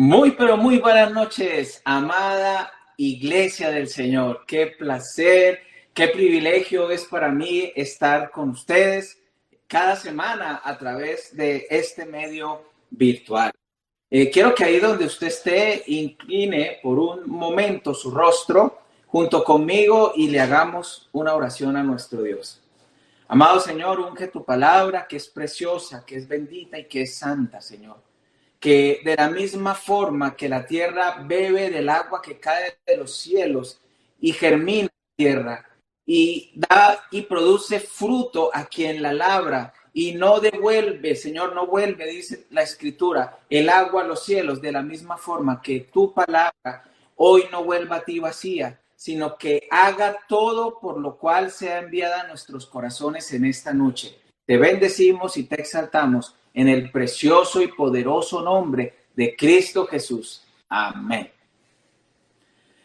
Muy, pero muy buenas noches, amada Iglesia del Señor. Qué placer, qué privilegio es para mí estar con ustedes cada semana a través de este medio virtual. Quiero que ahí donde usted esté, incline por un momento su rostro junto conmigo y le hagamos una oración a nuestro Dios. Amado Señor, unge tu palabra que es preciosa, que es bendita y que es santa, Señor. Que de la misma forma que la tierra bebe del agua que cae de los cielos y germina la tierra y da y produce fruto a quien la labra y no devuelve, Señor, no vuelve, dice la Escritura, el agua a los cielos, de la misma forma que tu palabra hoy no vuelva a ti vacía, sino que haga todo por lo cual sea enviada a nuestros corazones en esta noche. Te bendecimos y te exaltamos en el precioso y poderoso nombre de Cristo Jesús. Amén.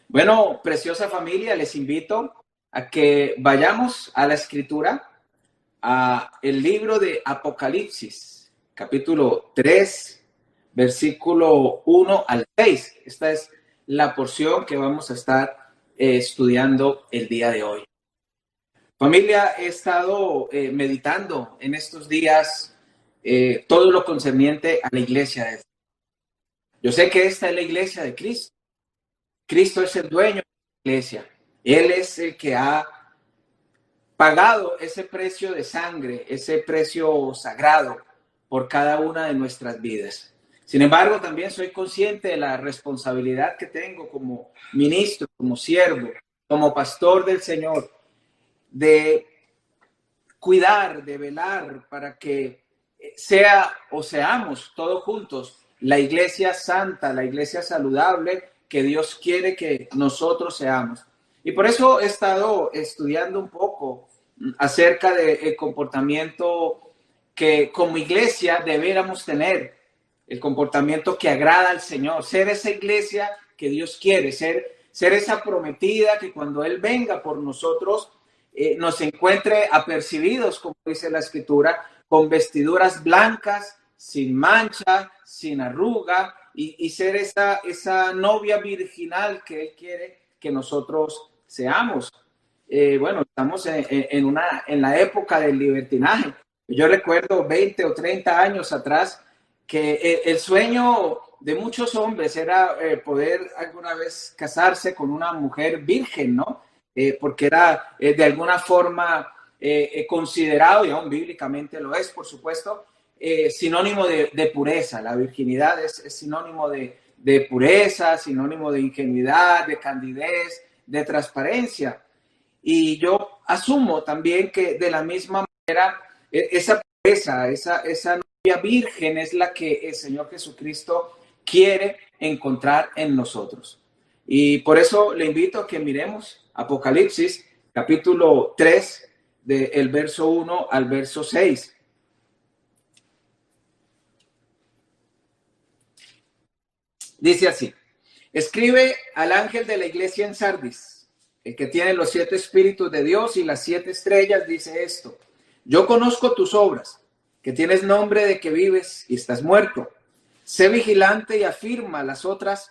Bueno, preciosa familia, les invito a que vayamos a la Escritura, a el libro de Apocalipsis, capítulo 3, versículo 1 al 6. Esta es la porción que vamos a estar estudiando el día de hoy. Familia, he estado meditando en estos días todo lo concerniente a la iglesia de Dios. Yo sé que esta es la iglesia de Cristo. Cristo es el dueño de la iglesia. Él es el que ha pagado ese precio de sangre, ese precio sagrado por cada una de nuestras vidas. Sin embargo, también soy consciente de la responsabilidad que tengo como ministro, como siervo, como pastor del Señor, de cuidar, de velar para que sea o seamos todos juntos la iglesia santa, la iglesia saludable que Dios quiere que nosotros seamos. Y por eso he estado estudiando un poco acerca del comportamiento que como iglesia deberíamos tener, el comportamiento que agrada al Señor, ser esa iglesia que Dios quiere, ser esa prometida que cuando Él venga por nosotros nos encuentre apercibidos, como dice la Escritura, con vestiduras blancas, sin mancha, sin arruga, y ser esa novia virginal que Él quiere que nosotros seamos. Bueno, estamos en la época del libertinaje. Yo recuerdo 20 o 30 años atrás que el sueño de muchos hombres era poder alguna vez casarse con una mujer virgen, ¿no? Porque era de alguna forma considerado, y aún bíblicamente lo es, por supuesto, sinónimo de pureza. La virginidad es sinónimo de pureza, sinónimo de ingenuidad, de candidez, de transparencia. Y yo asumo también que de la misma manera esa pureza, esa novia virgen es la que el Señor Jesucristo quiere encontrar en nosotros. Y por eso le invito a que miremos Apocalipsis, capítulo 3, del verso 1 al verso 6. Dice así: escribe al ángel de la iglesia en Sardis, el que tiene los 7 espíritus de Dios y las 7 estrellas, dice esto: yo conozco tus obras, que tienes nombre de que vives y estás muerto. Sé vigilante y afirma las otras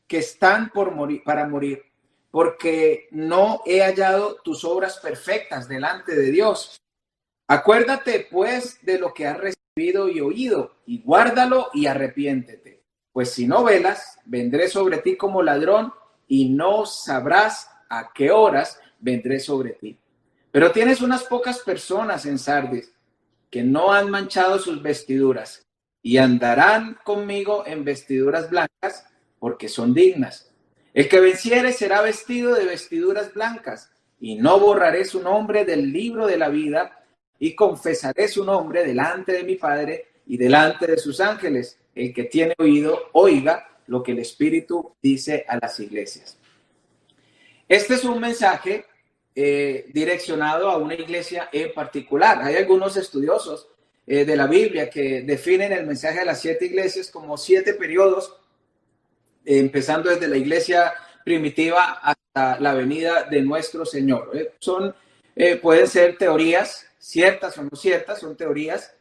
que están por morir, para morir, porque no he hallado tus obras perfectas delante de Dios. Acuérdate, pues, de lo que has recibido y oído, y guárdalo y arrepiéntete. Pues si no velas, vendré sobre ti como ladrón, y no sabrás a qué horas vendré sobre ti. Pero tienes unas pocas personas en Sardis que no han manchado sus vestiduras, y andarán conmigo en vestiduras blancas, porque son dignas. El que venciere será vestido de vestiduras blancas, y no borraré su nombre del libro de la vida, y confesaré su nombre delante de mi Padre y delante de sus ángeles. El que tiene oído, oiga lo que el Espíritu dice a las iglesias. Este es un mensaje direccionado a una iglesia en particular. Hay algunos estudiosos de la Biblia que definen el mensaje a las 7 iglesias como 7 periodos, empezando desde la iglesia primitiva hasta la venida de nuestro Señor. Pueden ser teorías, ciertas o no ciertas, son teorías,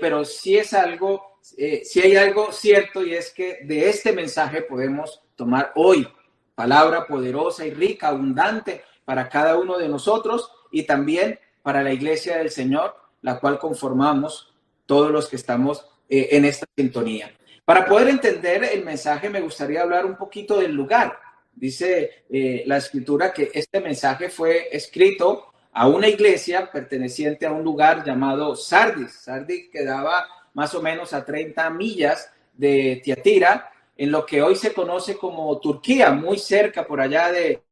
pero sí es algo si hay algo cierto, y es que de este mensaje podemos tomar hoy palabra poderosa y rica, abundante para cada uno de nosotros y también para la iglesia del Señor, la cual conformamos todos los que estamos en esta sintonía. Para poder entender el mensaje, me gustaría hablar un poquito del lugar. Dice la escritura que este mensaje fue escrito a una iglesia perteneciente a un lugar llamado Sardis. Sardis quedaba más o menos a 30 millas de Tiatira, en lo que hoy se conoce como Turquía, muy cerca por allá de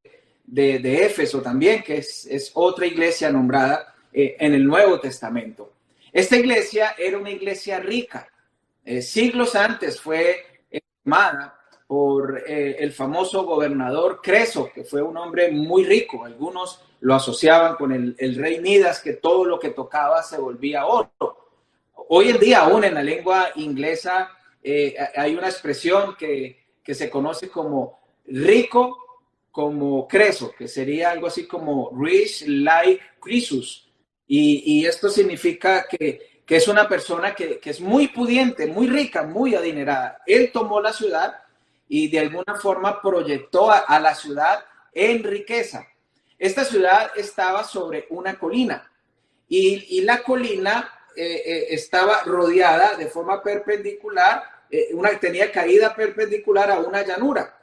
Éfeso también, que es otra iglesia nombrada en el Nuevo Testamento. Esta iglesia era una iglesia rica. Siglos antes fue formada por el famoso gobernador Creso, que fue un hombre muy rico. Algunos lo asociaban con el rey Midas, que todo lo que tocaba se volvía oro. Hoy en día, aún en la lengua inglesa, hay una expresión que se conoce como rico como Creso, que sería algo así como rich like Croesus. Y esto significa que es una persona que es muy pudiente, muy rica, muy adinerada. Él tomó la ciudad y de alguna forma proyectó a la ciudad en riqueza. Esta ciudad estaba sobre una colina y la colina estaba rodeada de forma perpendicular, tenía caída perpendicular a una llanura.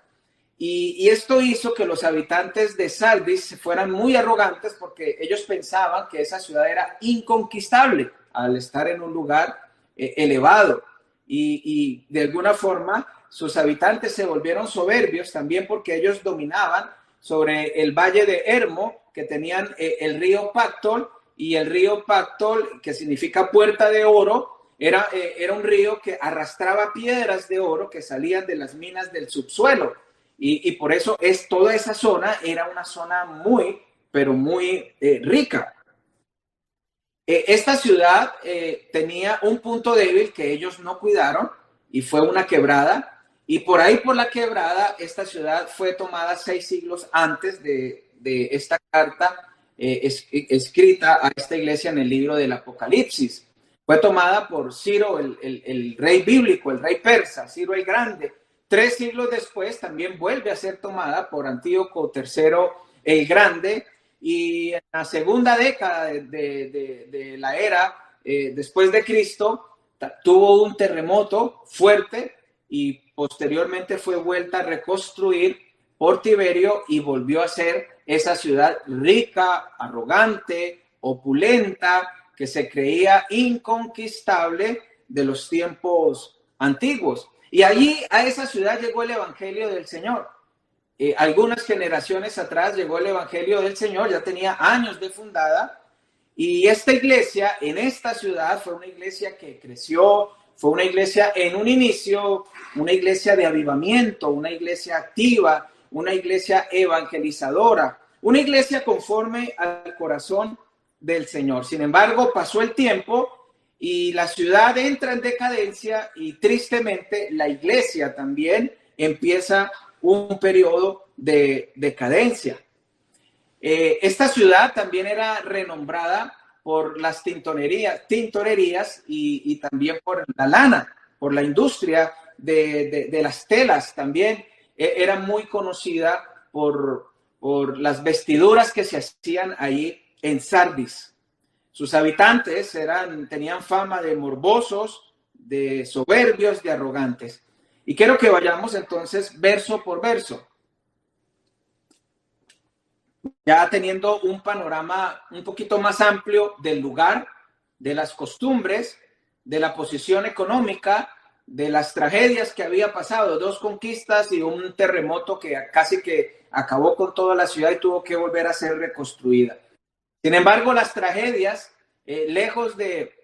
Y esto hizo que los habitantes de Sardis fueran muy arrogantes porque ellos pensaban que esa ciudad era inconquistable al estar en un lugar elevado. Y de alguna forma sus habitantes se volvieron soberbios también porque ellos dominaban sobre el valle de Hermo, que tenían el río Pactol, y el río Pactol, que significa puerta de oro, era un río que arrastraba piedras de oro que salían de las minas del subsuelo. Y por eso toda esa zona era una zona muy, pero muy rica. Esta ciudad tenía un punto débil que ellos no cuidaron y fue una quebrada. Y por ahí, por la quebrada, esta ciudad fue tomada 6 siglos antes de esta carta escrita a esta iglesia en el libro del Apocalipsis. Fue tomada por Ciro, el rey bíblico, el rey persa, Ciro el Grande. 3 siglos después también vuelve a ser tomada por Antíoco III el Grande, y en la segunda década de la era después de Cristo tuvo un terremoto fuerte y posteriormente fue vuelta a reconstruir por Tiberio y volvió a ser esa ciudad rica, arrogante, opulenta, que se creía inconquistable de los tiempos antiguos. Y allí a esa ciudad llegó el Evangelio del Señor. Algunas generaciones atrás llegó el Evangelio del Señor, ya tenía años de fundada, y esta iglesia en esta ciudad fue una iglesia que creció, fue una iglesia en un inicio, una iglesia de avivamiento, una iglesia activa, una iglesia evangelizadora, una iglesia conforme al corazón del Señor. Sin embargo, pasó el tiempo y la ciudad entra en decadencia y tristemente la iglesia también empieza un periodo de decadencia. Esta ciudad también era renombrada por las tintorerías y también por la lana, por la industria de las telas también. Era muy conocida por las vestiduras que se hacían ahí en Sardis. Sus habitantes tenían fama de morbosos, de soberbios, de arrogantes. Y quiero que vayamos entonces verso por verso, ya teniendo un panorama un poquito más amplio del lugar, de las costumbres, de la posición económica, de las tragedias que había pasado, 2 conquistas y un terremoto que casi que acabó con toda la ciudad y tuvo que volver a ser reconstruida. Sin embargo, las tragedias, lejos de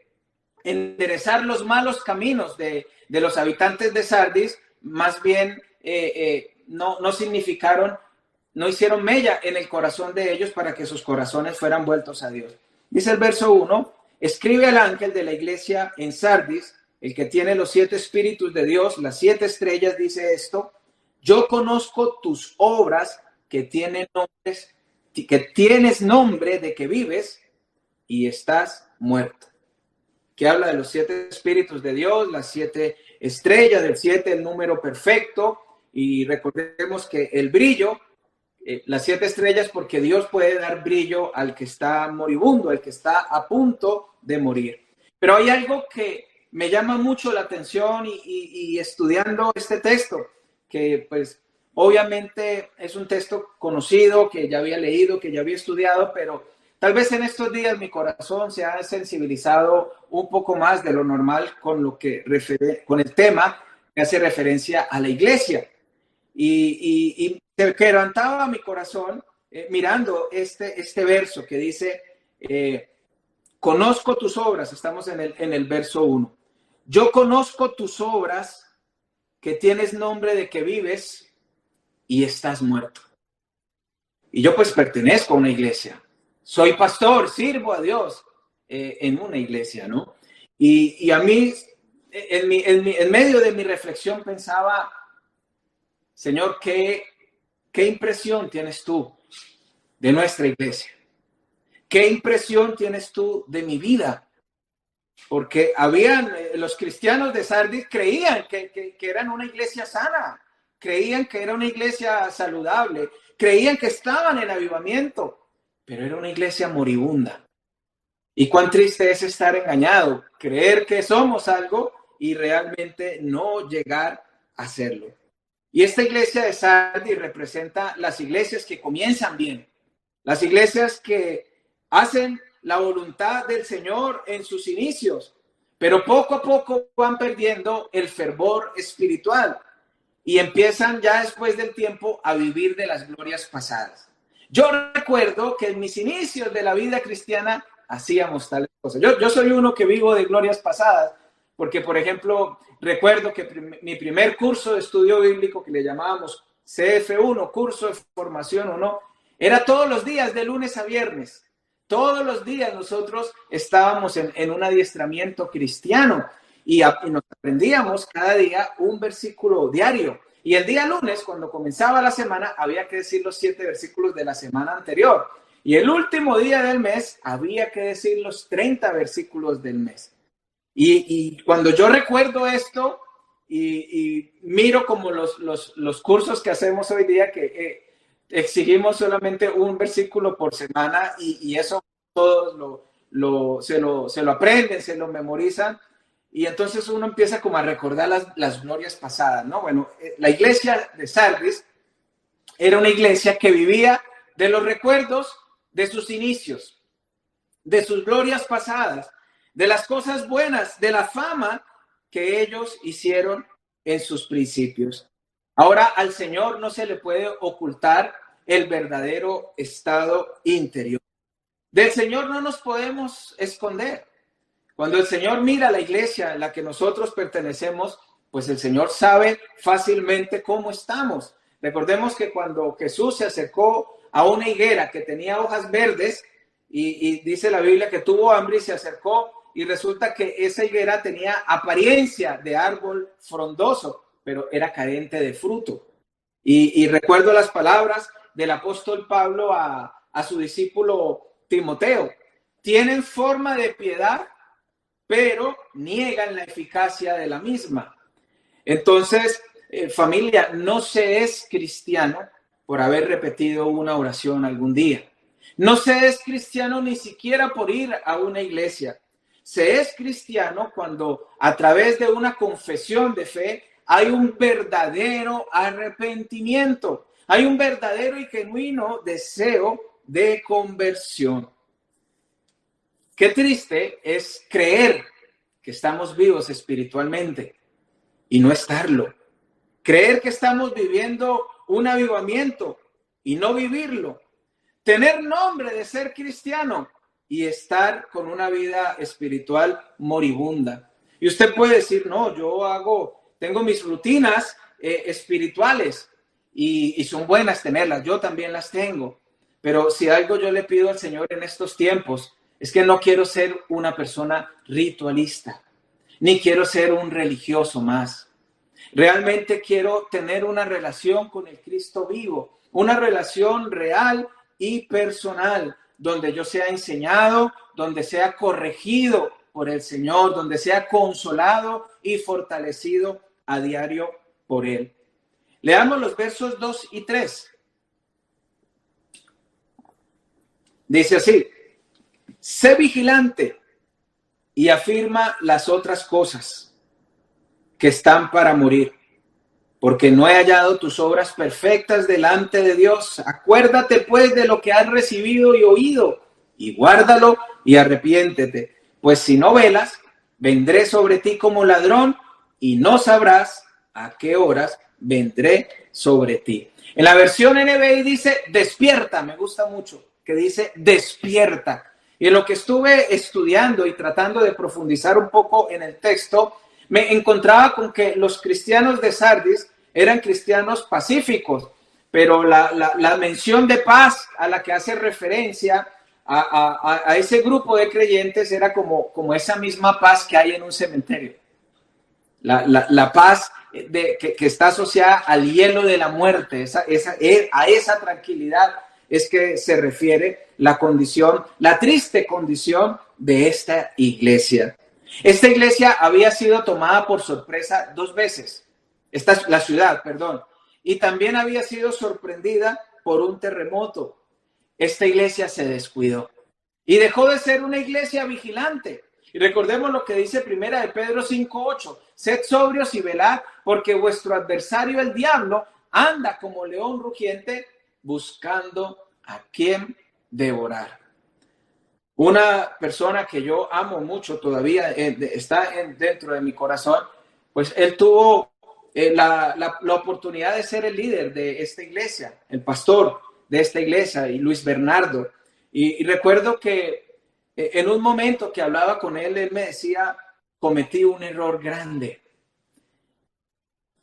enderezar los malos caminos de los habitantes de Sardis, más bien no significaron, no hicieron mella en el corazón de ellos para que sus corazones fueran vueltos a Dios. Dice el verso 1, escribe al ángel de la iglesia en Sardis, el que tiene los 7 espíritus de Dios, las 7 estrellas, dice esto: yo conozco tus obras, que tienes nombre de que vives y estás muerto. que habla de los 7 espíritus de Dios, las 7 estrellas, del 7 el número perfecto, y recordemos que el brillo, las 7 estrellas, porque Dios puede dar brillo al que está moribundo, al que está a punto de morir. Pero hay algo que me llama mucho la atención y estudiando este texto, que pues obviamente es un texto conocido, que ya había leído, que ya había estudiado, pero tal vez en estos días mi corazón se ha sensibilizado un poco más de lo normal con lo que con el tema que hace referencia a la iglesia. Y se quebrantaba mi corazón mirando este verso que dice, conozco tus obras, estamos en el verso 1. Yo conozco tus obras, que tienes nombre de que vives y estás muerto. Y yo pues pertenezco a una iglesia. Soy pastor, sirvo a Dios en una iglesia, ¿no? Y a mí, en medio de mi reflexión pensaba, Señor, ¿qué impresión tienes tú de nuestra iglesia? ¿Qué impresión tienes tú de mi vida? Porque los cristianos de Sardis creían que eran una iglesia sana, creían que era una iglesia saludable, creían que estaban en avivamiento, pero era una iglesia moribunda. Y cuán triste es estar engañado, creer que somos algo y realmente no llegar a hacerlo. Y esta iglesia de Sardis representa las iglesias que comienzan bien, las iglesias que hacen la voluntad del Señor en sus inicios, pero poco a poco van perdiendo el fervor espiritual y empiezan ya después del tiempo a vivir de las glorias pasadas. Yo recuerdo que en mis inicios de la vida cristiana hacíamos tales cosas. Yo soy uno que vivo de glorias pasadas, porque, por ejemplo, recuerdo que mi primer curso de estudio bíblico, que le llamábamos CF1, curso de formación 1, era todos los días, de lunes a viernes. Todos los días nosotros estábamos en un adiestramiento cristiano y nos aprendíamos cada día un versículo diario. Y el día lunes, cuando comenzaba la semana, había que decir los 7 versículos de la semana anterior. Y el último día del mes, había que decir los 30 versículos del mes. Y cuando yo recuerdo esto y miro como los cursos que hacemos hoy día, que exigimos solamente un versículo por semana y eso todos se lo aprenden, se lo memorizan, y entonces uno empieza como a recordar las glorias pasadas, ¿no? Bueno, la iglesia de Sardis era una iglesia que vivía de los recuerdos de sus inicios, de sus glorias pasadas, de las cosas buenas, de la fama que ellos hicieron en sus principios. Ahora al Señor no se le puede ocultar el verdadero estado interior. Del Señor no nos podemos esconder. Cuando el Señor mira la iglesia en la que nosotros pertenecemos, pues el Señor sabe fácilmente cómo estamos. Recordemos que cuando Jesús se acercó a una higuera que tenía hojas verdes, y dice la Biblia que tuvo hambre y se acercó, y resulta que esa higuera tenía apariencia de árbol frondoso, pero era carente de fruto. Y recuerdo las palabras del apóstol Pablo a su discípulo Timoteo: tienen forma de piedad, pero niegan la eficacia de la misma. Entonces, familia, no se es cristiano por haber repetido una oración algún día. No se es cristiano ni siquiera por ir a una iglesia. Se es cristiano cuando a través de una confesión de fe hay un verdadero arrepentimiento, hay un verdadero y genuino deseo de conversión. Qué triste es creer que estamos vivos espiritualmente y no estarlo. Creer que estamos viviendo un avivamiento y no vivirlo. Tener nombre de ser cristiano y estar con una vida espiritual moribunda. Y usted puede decir, no, tengo mis rutinas espirituales y son buenas tenerlas, yo también las tengo. Pero si algo yo le pido al Señor en estos tiempos, es que no quiero ser una persona ritualista, ni quiero ser un religioso más. Realmente quiero tener una relación con el Cristo vivo, una relación real y personal, donde yo sea enseñado, donde sea corregido por el Señor, donde sea consolado y fortalecido a diario por Él. Leamos los versos 2 y 3. Dice así: sé vigilante y afirma las otras cosas que están para morir, porque no he hallado tus obras perfectas delante de Dios. Acuérdate pues de lo que has recibido y oído, y guárdalo y arrepiéntete. Pues si no velas, vendré sobre ti como ladrón, y no sabrás a qué horas vendré sobre ti. En la versión NBI dice despierta, me gusta mucho, que dice despierta. Y en lo que estuve estudiando y tratando de profundizar un poco en el texto, me encontraba con que los cristianos de Sardis eran cristianos pacíficos, pero la mención de paz a la que hace referencia a ese grupo de creyentes era como esa misma paz que hay en un cementerio. La paz que está asociada al hielo de la muerte, a esa tranquilidad es que se refiere la condición, la triste condición de esta iglesia. Esta iglesia había sido tomada por sorpresa 2 veces, la ciudad, perdón, y también había sido sorprendida por un terremoto. Esta iglesia se descuidó y dejó de ser una iglesia vigilante. Y recordemos lo que dice primera de Pedro 5:8: sed sobrios y velad, porque vuestro adversario el diablo anda como león rugiente buscando a quien devorar. Una persona que yo amo mucho todavía, está dentro de mi corazón, pues él tuvo la oportunidad de ser el líder de esta iglesia, el pastor de esta iglesia, y Luis Bernardo. Y recuerdo que en un momento que hablaba con él me decía: cometí un error grande.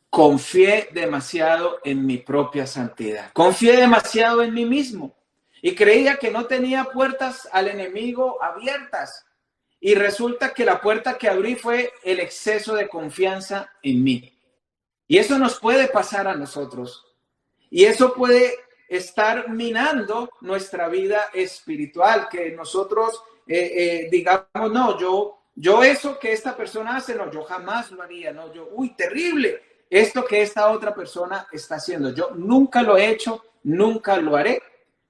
Confié demasiado en mi propia santidad. Confié demasiado en mí mismo. Y creía que no tenía puertas al enemigo abiertas. Y resulta que la puerta que abrí fue el exceso de confianza en mí. Y eso nos puede pasar a nosotros. Y eso puede estar minando nuestra vida espiritual. Que nosotros digamos, no, yo eso que esta persona hace, no, yo jamás lo haría. No, yo, uy, terrible esto que esta otra persona está haciendo. Yo nunca lo he hecho, nunca lo haré.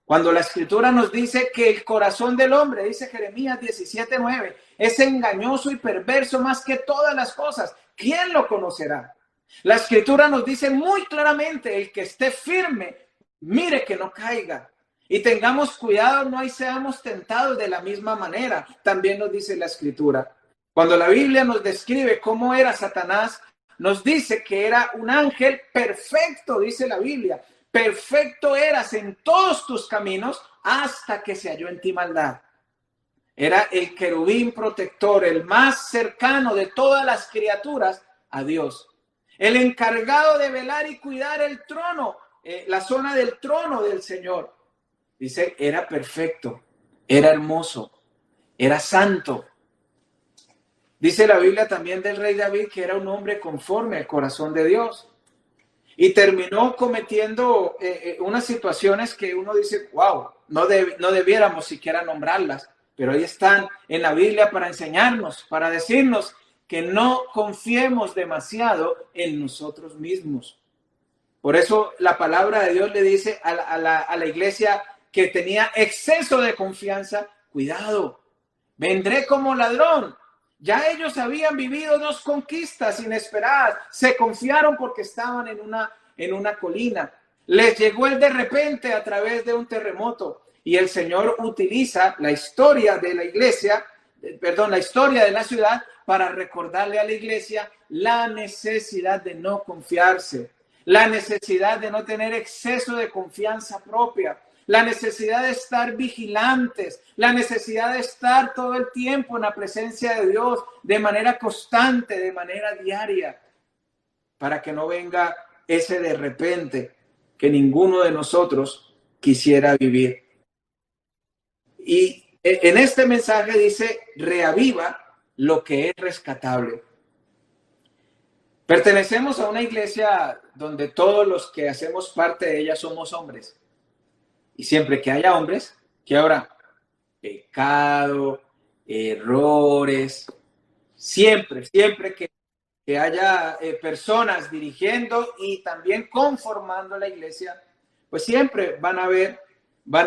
Cuando la escritura nos dice que el corazón del hombre, dice Jeremías 17:9, es engañoso y perverso más que todas las cosas. ¿Quién lo conocerá? La escritura nos dice muy claramente: el que esté firme, mire que no caiga. Y tengamos cuidado, no seamos tentados de la misma manera. También nos dice la escritura. Cuando la Biblia nos describe cómo era Satanás, nos dice que era un ángel perfecto, dice la Biblia. Perfecto eras en todos tus caminos hasta que se halló en ti maldad. Era el querubín protector, el más cercano de todas las criaturas a Dios. El encargado de velar y cuidar el trono, la zona del trono del Señor. Dice, era perfecto, era hermoso, era santo. Dice la Biblia también del rey David que era un hombre conforme al corazón de Dios. Y terminó cometiendo unas situaciones que uno dice, wow, no debiéramos siquiera nombrarlas, pero ahí están en la Biblia para enseñarnos, para decirnos que no confiemos demasiado en nosotros mismos. Por eso la palabra de Dios le dice a la iglesia que tenía exceso de confianza: cuidado, vendré como ladrón. Ya ellos habían vivido 2 conquistas inesperadas. Se confiaron porque estaban en una colina. Les llegó el de repente a través de un terremoto. Y el Señor utiliza la historia de la iglesia, la historia de la ciudad, para recordarle a la iglesia la necesidad de no confiarse, la necesidad de no tener exceso de confianza propia, la necesidad de estar vigilantes, la necesidad de estar todo el tiempo en la presencia de Dios de manera constante, de manera diaria, para que no venga ese de repente que ninguno de nosotros quisiera vivir. Y en este mensaje dice: reaviva lo que es rescatable. Pertenecemos a una iglesia donde todos los que hacemos parte de ella somos hombres. Y siempre que haya hombres, ¿qué habrá? Pecado, errores, Siempre que haya personas dirigiendo y también conformando la iglesia, pues siempre van a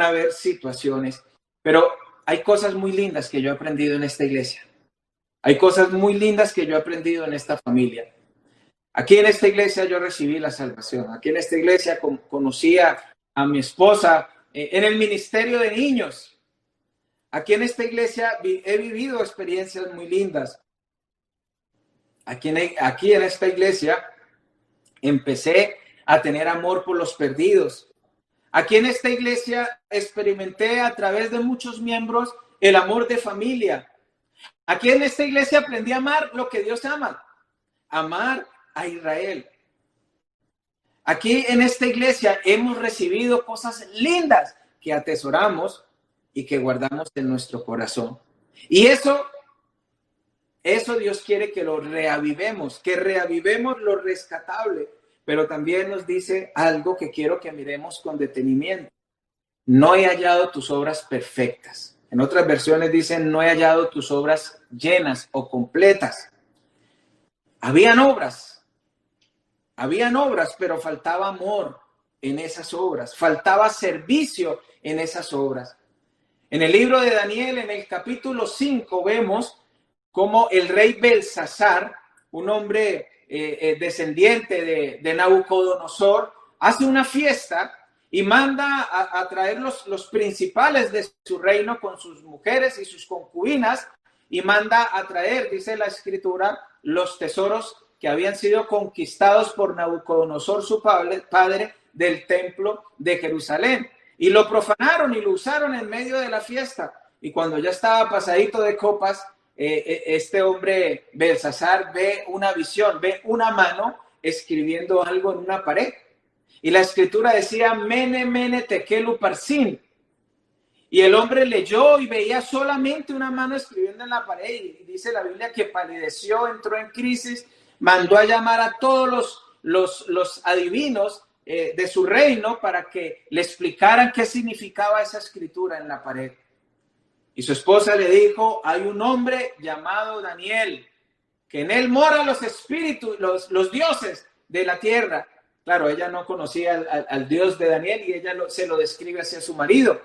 haber situaciones. Pero hay cosas muy lindas que yo he aprendido en esta iglesia. Hay cosas muy lindas que yo he aprendido en esta familia. Aquí en esta iglesia yo recibí la salvación. Aquí en esta iglesia conocí a mi esposa en el ministerio de niños. Aquí en esta iglesia he vivido experiencias muy lindas. Aquí en esta iglesia empecé a tener amor por los perdidos. Aquí en esta iglesia experimenté a través de muchos miembros el amor de familia. Aquí en esta iglesia aprendí a amar lo que Dios ama, amar a Israel. Aquí en esta iglesia hemos recibido cosas lindas que atesoramos y que guardamos en nuestro corazón. Y eso Dios quiere que lo reavivemos, que reavivemos lo rescatable, pero también nos dice algo que quiero que miremos con detenimiento. No he hallado tus obras perfectas. En otras versiones dicen, no he hallado tus obras llenas o completas. Habían obras, pero faltaba amor en esas obras, faltaba servicio en esas obras. En el libro de Daniel, en el capítulo 5, vemos cómo el rey Belsasar, un hombre descendiente de Nabucodonosor, hace una fiesta y manda a traer los principales de su reino con sus mujeres y sus concubinas, y manda a traer, dice la escritura, los tesoros que habían sido conquistados por Nabucodonosor, su padre, del templo de Jerusalén. Y lo profanaron y lo usaron en medio de la fiesta. Y cuando ya estaba pasadito de copas, este hombre Belsasar ve una visión, ve una mano escribiendo algo en una pared. Y la escritura decía, Mene, Mene, Tekel, Uparsin. Y el hombre leyó y veía solamente una mano escribiendo en la pared. Y dice la Biblia que palideció, entró en crisis, mandó a llamar a todos los adivinos de su reino para que le explicaran qué significaba esa escritura en la pared. Y su esposa le dijo, hay un hombre llamado Daniel, que en él moran los espíritus, los dioses de la tierra. Claro, ella no conocía al Dios de Daniel y ella se lo describe hacia su marido.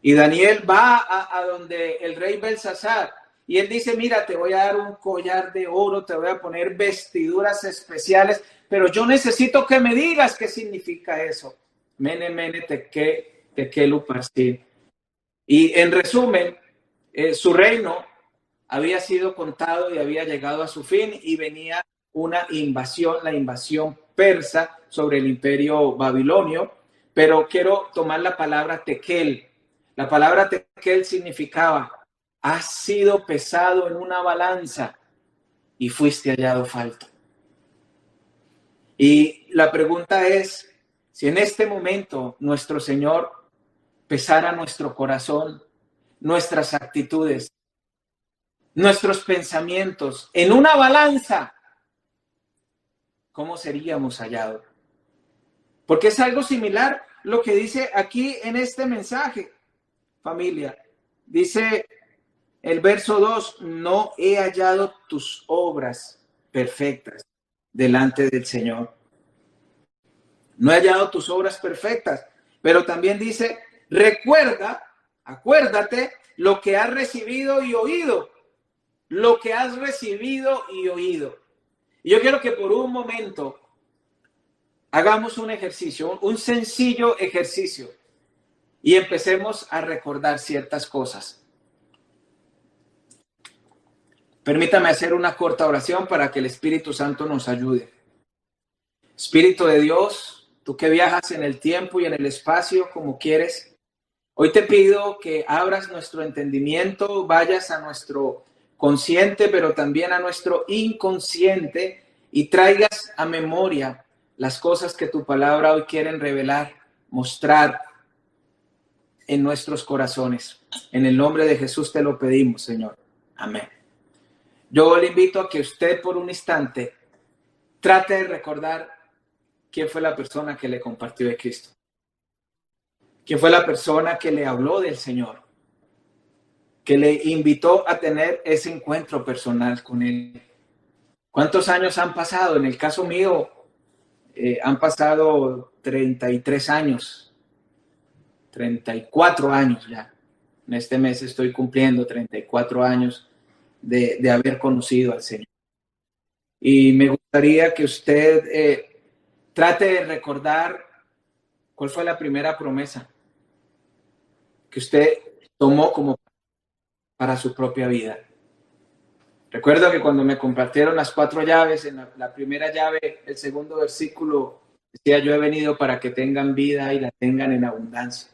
Y Daniel va a donde el rey Belsasar y él dice, mira, te voy a dar un collar de oro, te voy a poner vestiduras especiales, pero yo necesito que me digas qué significa eso. Mene, mene, tekel, uparsin. Y en resumen, su reino había sido contado y había llegado a su fin y venía una invasión, la invasión persa sobre el imperio babilonio, pero quiero tomar la palabra tekel. La palabra tekel significaba, has sido pesado en una balanza y fuiste hallado falto. Y la pregunta es, si en este momento nuestro Señor pesara nuestro corazón, nuestras actitudes, nuestros pensamientos en una balanza, ¿cómo seríamos hallados? Porque es algo similar lo que dice aquí en este mensaje, familia. Dice el verso 2, no he hallado tus obras perfectas delante del Señor. No he hallado tus obras perfectas, pero también dice, acuérdate lo que has recibido y oído, lo que has recibido y oído. Y yo quiero que por un momento hagamos un ejercicio, un sencillo ejercicio, y empecemos a recordar ciertas cosas. Permítame hacer una corta oración para que el Espíritu Santo nos ayude. Espíritu de Dios, tú que viajas en el tiempo y en el espacio como quieres, hoy te pido que abras nuestro entendimiento, vayas a nuestro consciente, pero también a nuestro inconsciente y traigas a memoria las cosas que tu palabra hoy quieren revelar, mostrar en nuestros corazones. En el nombre de Jesús te lo pedimos, Señor. Amén. Yo le invito a que usted por un instante trate de recordar quién fue la persona que le compartió de Cristo. ¿Quién fue la persona que le habló del Señor? que le invitó a tener ese encuentro personal con Él. ¿Cuántos años han pasado? En el caso mío, han pasado 33 años, 34 años ya. En este mes estoy cumpliendo 34 años de haber conocido al Señor. Y me gustaría que usted trate de recordar cuál fue la primera promesa que usted tomó como para su propia vida. Recuerdo que cuando me compartieron las 4 llaves, en la primera llave, el segundo versículo decía: yo he venido para que tengan vida y la tengan en abundancia.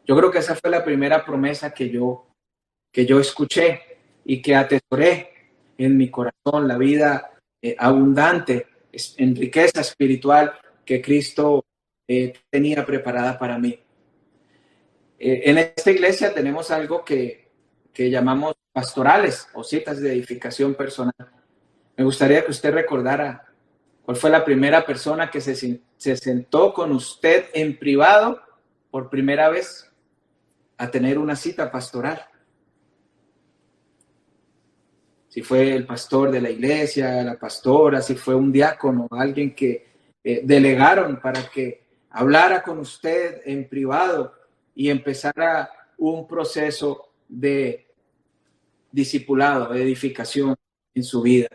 Yo creo que esa fue la primera promesa que yo escuché y que atesoré en mi corazón, la vida abundante en riqueza espiritual que Cristo tenía preparada para mí. En esta iglesia tenemos algo que llamamos pastorales o citas de edificación personal. Me gustaría que usted recordara cuál fue la primera persona que se sentó con usted en privado por primera vez a tener una cita pastoral. Si fue el pastor de la iglesia, la pastora, si fue un diácono, alguien que delegaron para que hablara con usted en privado y empezara un proceso de discipulado, de edificación en su vida.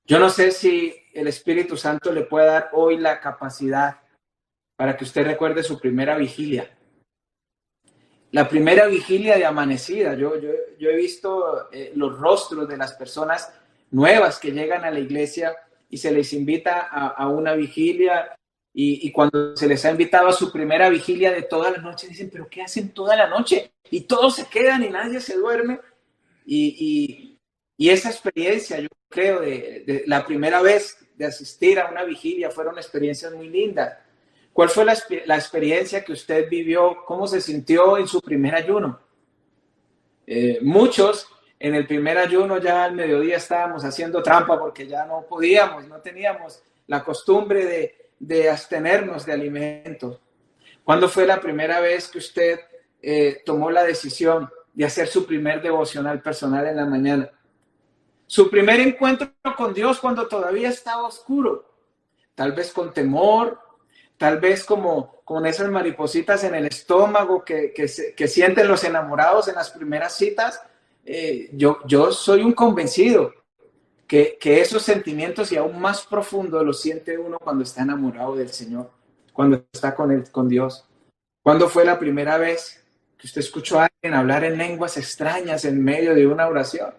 Yo no sé si el Espíritu Santo le puede dar hoy la capacidad para que usted recuerde su primera vigilia. La primera vigilia de amanecida. Yo he visto los rostros de las personas nuevas que llegan a la iglesia y se les invita a una vigilia, y cuando se les ha invitado a su primera vigilia de toda la noche, dicen: ¿pero qué hacen toda la noche? Y todos se quedan y nadie se duerme. Y esa experiencia, yo creo, de la primera vez de asistir a una vigilia, fueron experiencias muy lindas. ¿Cuál fue la experiencia que usted vivió? ¿Cómo se sintió en su primer ayuno? Muchos en el primer ayuno ya al mediodía estábamos haciendo trampa porque ya no podíamos, no teníamos la costumbre de abstenernos de alimentos. ¿Cuándo fue la primera vez que usted tomó la decisión de hacer su primer devocional personal en la mañana? Su primer encuentro con Dios cuando todavía estaba oscuro, tal vez con temor, tal vez como con esas maripositas en el estómago que sienten los enamorados en las primeras citas. Yo soy un convencido que esos sentimientos y aún más profundos los siente uno cuando está enamorado del Señor, cuando está con Dios. ¿Cuándo fue la primera vez que usted escuchó a alguien hablar en lenguas extrañas en medio de una oración?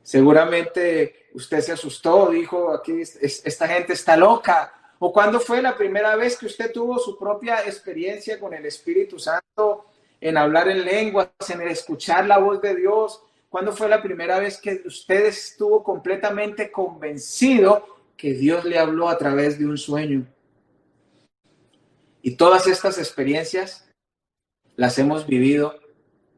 Seguramente usted se asustó, dijo: aquí esta gente está loca. ¿O cuándo fue la primera vez que usted tuvo su propia experiencia con el Espíritu Santo, en hablar en lenguas, en el escuchar la voz de Dios? ¿Cuándo fue la primera vez que usted estuvo completamente convencido que Dios le habló a través de un sueño? Y todas estas experiencias las hemos vivido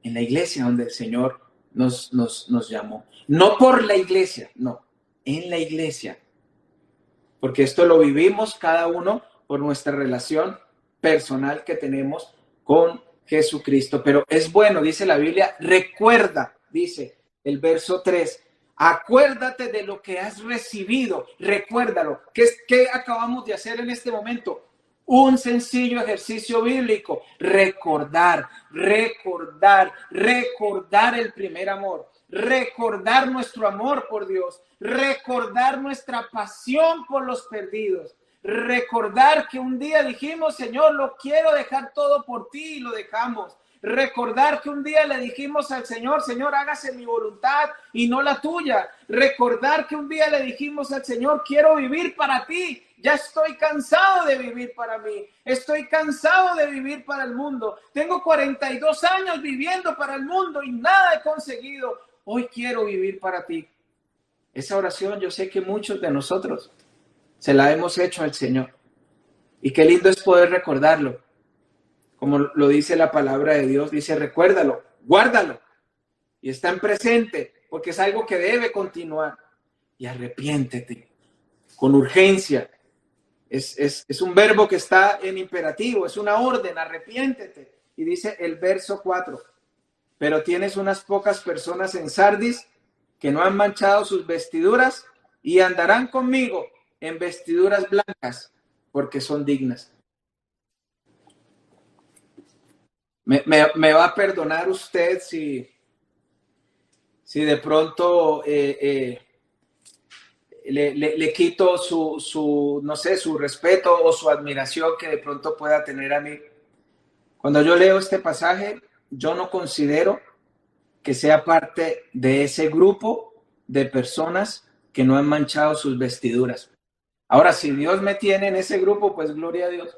en la iglesia donde el Señor nos llamó. No por la iglesia, no, en la iglesia. Porque esto lo vivimos cada uno por nuestra relación personal que tenemos con Jesucristo. Pero es bueno, dice la Biblia, recuerda, dice el verso 3, acuérdate de lo que has recibido, recuérdalo. ¿Qué acabamos de hacer en este momento? Un sencillo ejercicio bíblico: recordar el primer amor, recordar nuestro amor por Dios, recordar nuestra pasión por los perdidos, recordar que un día dijimos: Señor, lo quiero dejar todo por ti, y lo dejamos. Recordar que un día le dijimos al Señor: Señor, hágase mi voluntad y no la tuya. Recordar que un día le dijimos al Señor: quiero vivir para ti. Ya estoy cansado de vivir para mí. Estoy cansado de vivir para el mundo. Tengo 42 años viviendo para el mundo y nada he conseguido. Hoy quiero vivir para ti. Esa oración yo sé que muchos de nosotros se la hemos hecho al Señor. Y qué lindo es poder recordarlo. Como lo dice la palabra de Dios, dice: recuérdalo, guárdalo. Y está en presente, porque es algo que debe continuar. Y arrepiéntete con urgencia. Es un verbo que está en imperativo, es una orden: arrepiéntete. Y dice el verso 4: pero tienes unas pocas personas en Sardis que no han manchado sus vestiduras y andarán conmigo en vestiduras blancas porque son dignas. Me va a perdonar usted si de pronto le quito no sé, su respeto o su admiración que de pronto pueda tener a mí. Cuando yo leo este pasaje, yo no considero que sea parte de ese grupo de personas que no han manchado sus vestiduras. Ahora, si Dios me tiene en ese grupo, pues gloria a Dios.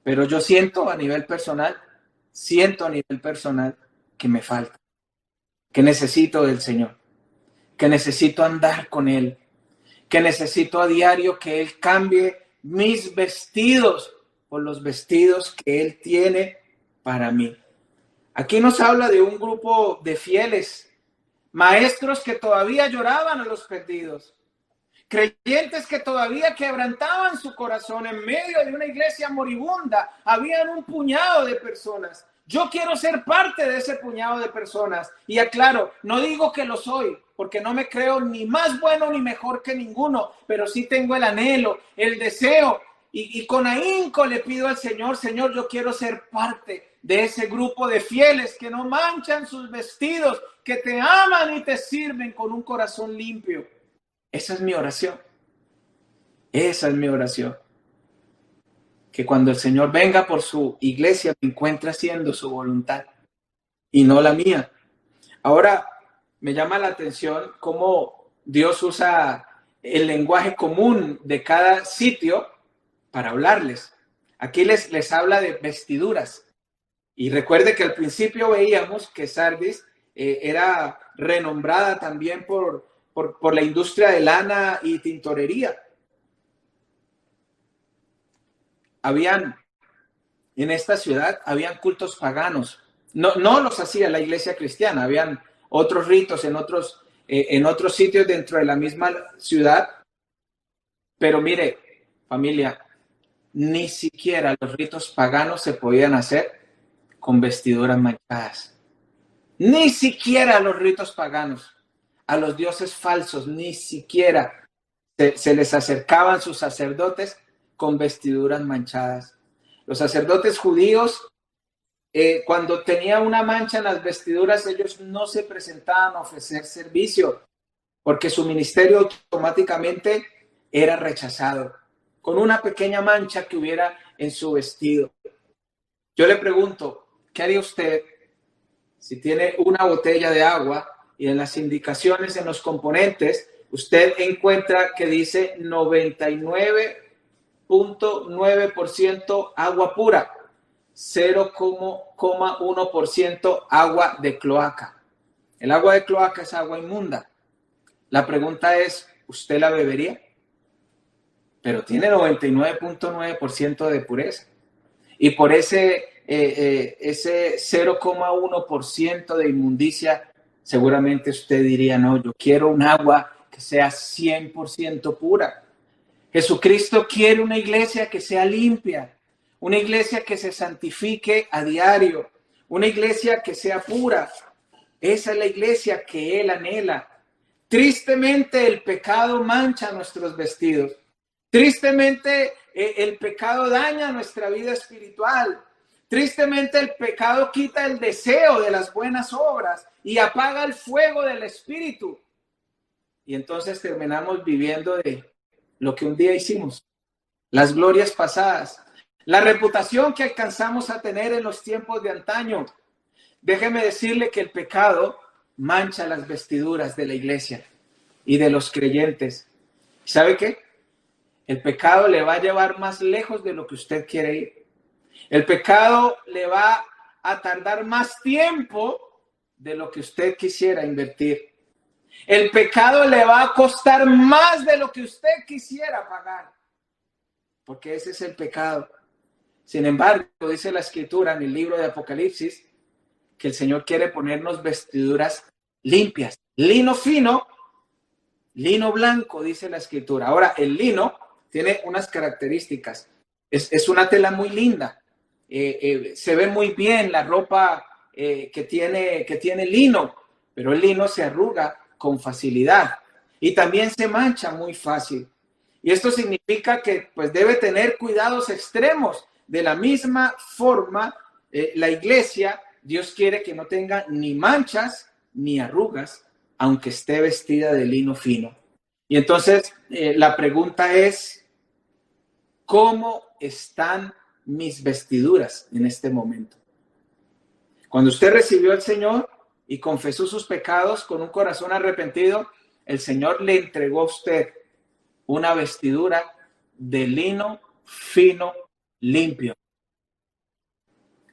Pero yo siento a nivel personal que me falta, que necesito del Señor, que necesito andar con Él, que necesito a diario que Él cambie mis vestidos por los vestidos que Él tiene para mí. Aquí nos habla de un grupo de fieles, maestros que todavía lloraban a los perdidos, creyentes que todavía quebrantaban su corazón en medio de una iglesia moribunda. Habían un puñado de personas. Yo quiero ser parte de ese puñado de personas. Y aclaro, no digo que lo soy, porque no me creo ni más bueno ni mejor que ninguno, pero sí tengo el anhelo, el deseo, y con ahínco le pido al Señor, Señor, yo quiero ser parte de ese grupo de fieles que no manchan sus vestidos, que te aman y te sirven con un corazón limpio. Esa es mi oración. Esa es mi oración. Que cuando el Señor venga por su iglesia me encuentre haciendo su voluntad y no la mía. Ahora me llama la atención cómo Dios usa el lenguaje común de cada sitio para hablarles. Aquí les habla de vestiduras. Y recuerde que al principio veíamos que Sardis era renombrada también por la industria de lana y tintorería. En esta ciudad habían cultos paganos. No los hacía la iglesia cristiana, habían otros ritos en otros sitios dentro de la misma ciudad. Pero mire, familia, ni siquiera los ritos paganos se podían hacer con vestiduras manchadas. Ni siquiera los ritos paganos. A los dioses falsos, ni siquiera se les acercaban sus sacerdotes con vestiduras manchadas. Los sacerdotes judíos, cuando tenía una mancha en las vestiduras, ellos no se presentaban a ofrecer servicio, porque su ministerio automáticamente era rechazado, con una pequeña mancha que hubiera en su vestido. Yo le pregunto, ¿qué haría usted si tiene una botella de agua y en las indicaciones, en los componentes, usted encuentra que dice 99.9% agua pura, 0,1% agua de cloaca? El agua de cloaca es agua inmunda. La pregunta es, ¿usted la bebería? Pero tiene 99.9% de pureza. Y por ese 0,1% de inmundicia, seguramente usted diría, no, yo quiero un agua que sea 100% pura. Jesucristo quiere una iglesia que sea limpia, una iglesia que se santifique a diario, una iglesia que sea pura. Esa es la iglesia que Él anhela. Tristemente, el pecado mancha nuestros vestidos. Tristemente, el pecado daña nuestra vida espiritual. Tristemente, el pecado quita el deseo de las buenas obras y apaga el fuego del espíritu. Y entonces terminamos viviendo de lo que un día hicimos, las glorias pasadas, la reputación que alcanzamos a tener en los tiempos de antaño. Déjeme decirle que el pecado mancha las vestiduras de la iglesia y de los creyentes. ¿Sabe qué? El pecado le va a llevar más lejos de lo que usted quiere ir. El pecado le va a tardar más tiempo de lo que usted quisiera invertir. El pecado le va a costar más de lo que usted quisiera pagar. Porque ese es el pecado. Sin embargo, dice la Escritura en el libro de Apocalipsis que el Señor quiere ponernos vestiduras limpias. Lino fino, lino blanco, dice la Escritura. Ahora, el lino tiene unas características. Es una tela muy linda. Se ve muy bien la ropa que tiene lino, pero el lino se arruga con facilidad y también se mancha muy fácil. Y esto significa que pues debe tener cuidados extremos. De la misma forma, la iglesia, Dios quiere que no tenga ni manchas ni arrugas, aunque esté vestida de lino fino. Y entonces la pregunta es, ¿cómo están mis vestiduras en este momento? Cuando usted recibió al Señor y confesó sus pecados con un corazón arrepentido, el Señor le entregó a usted una vestidura de lino fino, limpio.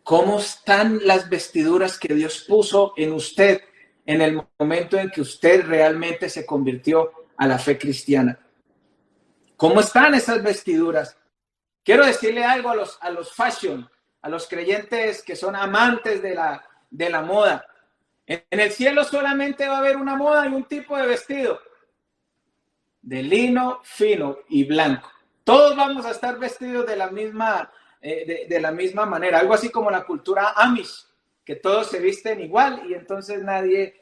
¿Cómo están las vestiduras que Dios puso en usted en el momento en que usted realmente se convirtió a la fe cristiana? ¿Cómo están esas vestiduras? Quiero decirle algo a los fashion, a los creyentes que son amantes de la moda. En el cielo solamente va a haber una moda y un tipo de vestido, de lino fino y blanco. Todos vamos a estar vestidos de la misma manera, algo así como la cultura Amish, que todos se visten igual y entonces nadie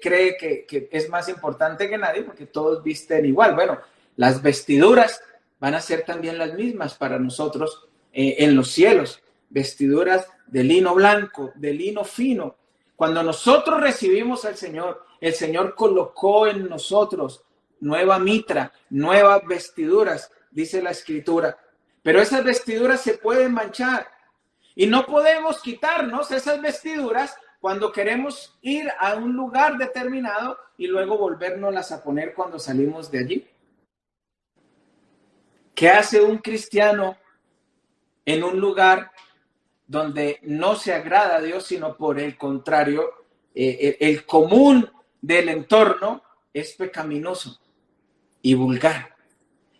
cree que es más importante que nadie porque todos visten igual. Bueno, las vestiduras van a ser también las mismas para nosotros en los cielos, vestiduras de lino blanco, de lino fino. Cuando nosotros recibimos al Señor, el Señor colocó en nosotros nueva mitra, nuevas vestiduras, dice la Escritura. Pero esas vestiduras se pueden manchar y no podemos quitarnos esas vestiduras cuando queremos ir a un lugar determinado y luego volvérnoslas a poner cuando salimos de allí. ¿Qué hace un cristiano en un lugar donde no se agrada a Dios, sino por el contrario, el común del entorno es pecaminoso y vulgar?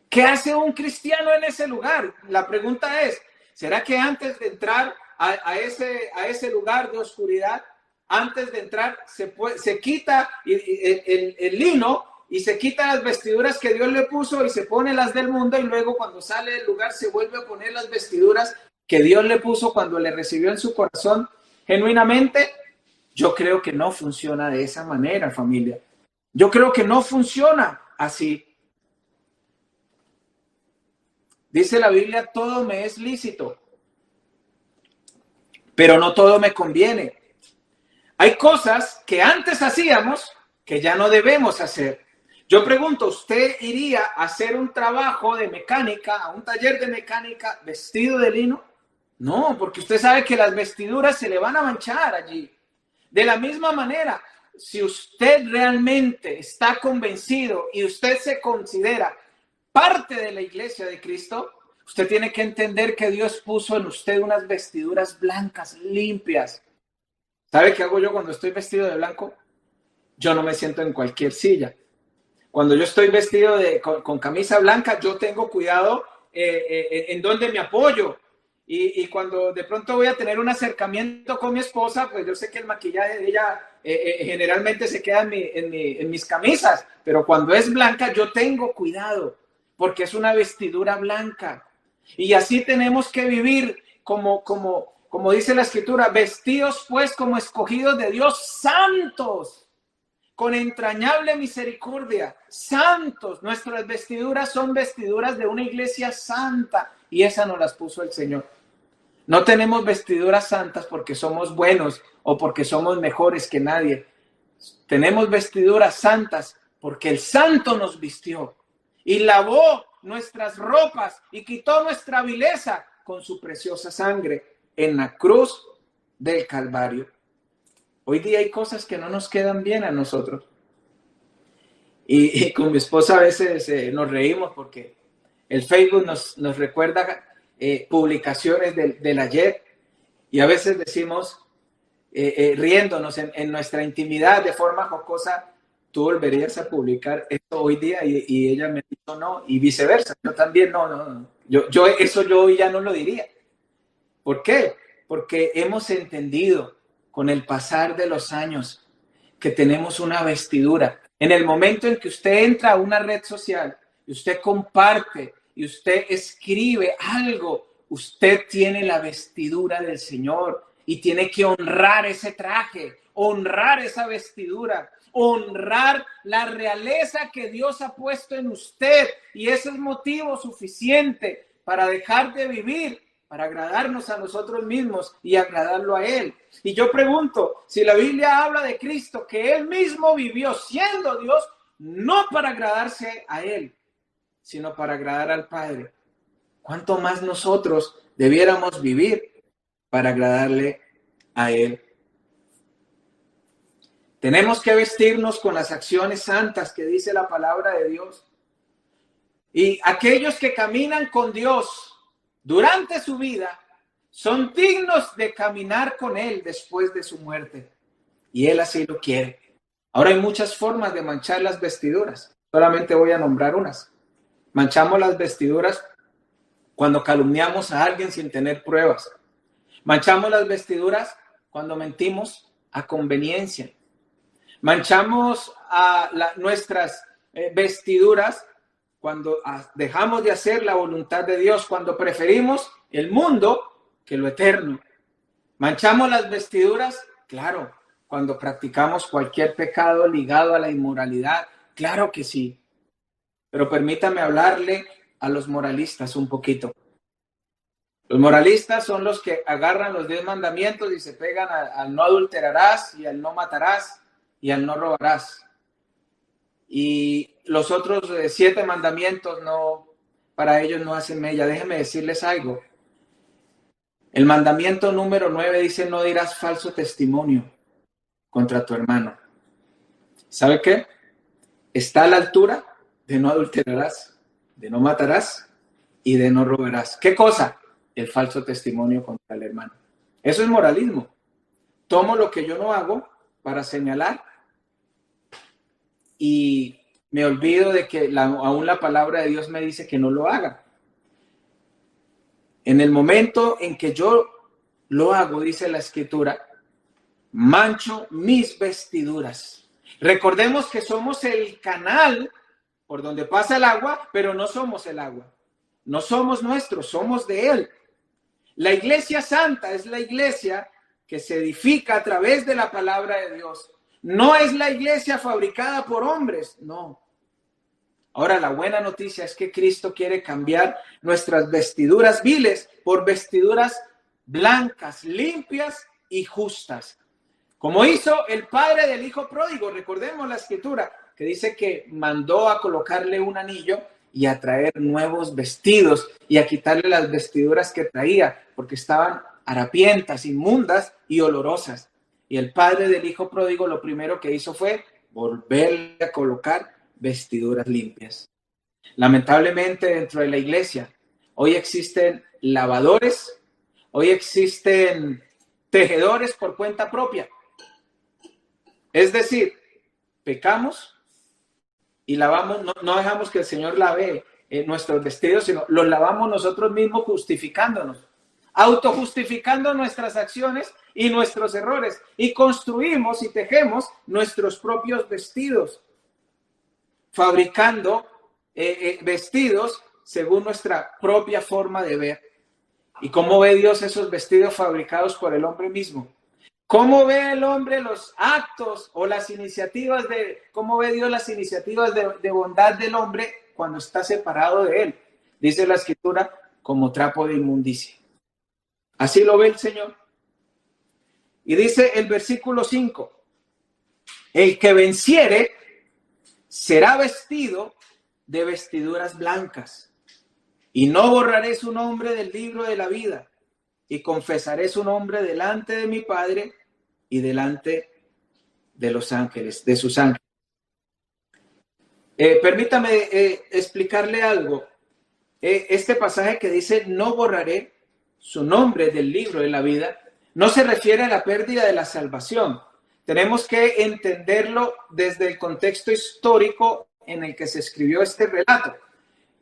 ¿Qué hace un cristiano en ese lugar? La pregunta es, ¿será que antes de entrar a ese lugar de oscuridad, antes de entrar se quita el lino y se quita las vestiduras que Dios le puso y se pone las del mundo y luego cuando sale del lugar se vuelve a poner las vestiduras que Dios le puso cuando le recibió en su corazón genuinamente? Yo creo que no funciona de esa manera, familia. Yo creo que no funciona así. Dice la Biblia, todo me es lícito, pero no todo me conviene. Hay cosas que antes hacíamos que ya no debemos hacer. Yo pregunto, ¿usted iría a hacer un trabajo de mecánica, a un taller de mecánica vestido de lino? No, porque usted sabe que las vestiduras se le van a manchar allí. De la misma manera, si usted realmente está convencido y usted se considera parte de la iglesia de Cristo, usted tiene que entender que Dios puso en usted unas vestiduras blancas, limpias. ¿Sabe qué hago yo cuando estoy vestido de blanco? Yo no me siento en cualquier silla. Cuando yo estoy vestido con camisa blanca, yo tengo cuidado en dónde me apoyo. Y cuando de pronto voy a tener un acercamiento con mi esposa, pues yo sé que el maquillaje de ella generalmente se queda en mis camisas, pero cuando es blanca yo tengo cuidado, porque es una vestidura blanca. Y así tenemos que vivir como dice la Escritura, vestidos pues como escogidos de Dios, santos, con entrañable misericordia, santos. Nuestras vestiduras son vestiduras de una iglesia santa y esa nos las puso el Señor. No tenemos vestiduras santas porque somos buenos o porque somos mejores que nadie. Tenemos vestiduras santas porque el Santo nos vistió y lavó nuestras ropas y quitó nuestra vileza con su preciosa sangre en la cruz del Calvario. Hoy día hay cosas que no nos quedan bien a nosotros. Y con mi esposa a veces nos reímos porque el Facebook nos recuerda publicaciones del ayer y a veces decimos, riéndonos en nuestra intimidad de forma jocosa, tú volverías a publicar esto hoy día y ella me dijo no y viceversa. Yo también no. Yo hoy ya no lo diría. ¿Por qué? Porque hemos entendido con el pasar de los años que tenemos una vestidura. En el momento en que usted entra a una red social y usted comparte y usted escribe algo, usted tiene la vestidura del Señor. y tiene que honrar ese traje, honrar esa vestidura, honrar la realeza que Dios ha puesto en usted, y ese es motivo suficiente para dejar de vivir para agradarnos a nosotros mismos y agradarlo a Él. Y yo pregunto, si la Biblia habla de Cristo, que Él mismo vivió siendo Dios, no para agradarse a Él, sino para agradar al Padre, ¿cuánto más nosotros debiéramos vivir para agradarle a Él? Tenemos que vestirnos con las acciones santas que dice la palabra de Dios. Y aquellos que caminan con Dios durante su vida son dignos de caminar con Él después de su muerte. Y Él así lo quiere. Ahora hay muchas formas de manchar las vestiduras. Solamente voy a nombrar unas. Manchamos las vestiduras cuando calumniamos a alguien sin tener pruebas. Manchamos las vestiduras cuando mentimos a conveniencia. Manchamos nuestras vestiduras cuando dejamos de hacer la voluntad de Dios, cuando preferimos el mundo que lo eterno. Manchamos las vestiduras, claro, cuando practicamos cualquier pecado ligado a la inmoralidad, claro que sí. Pero permítame hablarle a los moralistas un poquito. Los moralistas son los que agarran los 10 mandamientos y se pegan al no adulterarás y al no matarás y al no robarás. Y los otros 7 mandamientos no, para ellos no hacen mella. Déjenme decirles algo. El mandamiento número 9 dice: no dirás falso testimonio contra tu hermano. ¿Sabe qué? Está a la altura de no adulterarás, de no matarás y de no robarás. ¿Qué cosa? El falso testimonio contra el hermano. Eso es moralismo. Tomo lo que yo no hago para señalar y me olvido de que aún la palabra de Dios me dice que no lo haga. En el momento en que yo lo hago, dice la Escritura, mancho mis vestiduras. Recordemos que somos el canal por donde pasa el agua, pero no somos el agua. No somos nuestros, somos de Él. La iglesia santa es la iglesia que se edifica a través de la palabra de Dios. No es la iglesia fabricada por hombres, no. Ahora, la buena noticia es que Cristo quiere cambiar nuestras vestiduras viles por vestiduras blancas, limpias y justas. Como hizo el padre del hijo pródigo. Recordemos la Escritura que dice que mandó a colocarle un anillo y a traer nuevos vestidos y a quitarle las vestiduras que traía porque estaban harapientas, inmundas y olorosas. Y el padre del hijo pródigo lo primero que hizo fue volverle a colocar vestiduras limpias. Lamentablemente dentro de la iglesia hoy existen lavadores, hoy existen tejedores por cuenta propia. Es decir, pecamos y lavamos, no dejamos que el Señor lave nuestros vestidos, sino los lavamos nosotros mismos justificándonos, autojustificando nuestras acciones y nuestros errores, y construimos y tejemos nuestros propios vestidos, fabricando vestidos según nuestra propia forma de ver. ¿Y cómo ve Dios esos vestidos fabricados por el hombre mismo? ¿Cómo ve el hombre los actos o las iniciativas cómo ve Dios las iniciativas de bondad del hombre cuando está separado de él? Dice la Escritura, como trapo de inmundicia. Así lo ve el Señor. Y dice el versículo 5, el que venciere será vestido de vestiduras blancas, y no borraré su nombre del libro de la vida, y confesaré su nombre delante de mi Padre y delante de los ángeles, de sus ángeles. Permítame explicarle algo. Este pasaje que dice no borraré su nombre del libro de la vida, no se refiere a la pérdida de la salvación. Tenemos que entenderlo desde el contexto histórico en el que se escribió este relato.